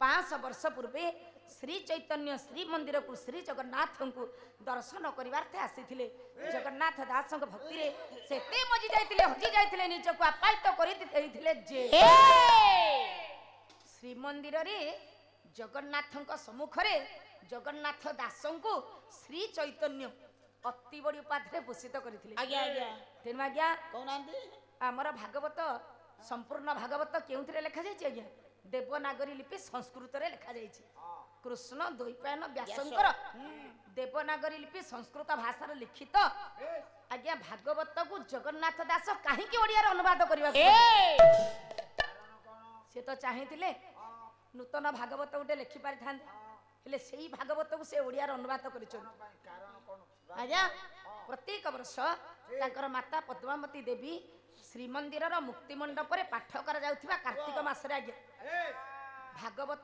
500 वर्ष पूर्वे श्री चैतन्य श्री मंदिर को श्री जगन्नाथ को दर्शन करिवार्थे आसीथिले जगन्नाथ दास भक्ति रे सेते मजी जाइथिले हजी जाइथिले निज को आपायित करि दैथिले जे श्री मंदिर रे जगन्नाथ सम्मुख रे जगन्नाथ दास को श्री चैतन्य अति बड़ी उपाधि भूषित करथिले आज्ञा आज्ञा तेनु आज्ञा कहनांती आमर भागवत संपूर्ण भागवत केउथिरे लेखा जाइछि आज्ञा देवनागरी लिपि संस्कृत रे लेखा जाइछि कृष्ण द्वैपायन व्यासंकर देवनागरी लिपि संस्कृत भाषा रे लिखित आज्ञा भागवत को जगन्नाथ दास काहे कि ओडिया रे अनुवाद करबा से तो चाहिथिले नूतन भागवत उठे लिखि पारि थांते हेले सेही भागवत को से ओडिया रे अनुवाद करिछन आज्ञा प्रत्येक वर्ष तांकर माता पद्मावती देवी श्रीमंदिर मुक्ति मंडप पाठ कर कार्तिक मास आज्ञा भागवत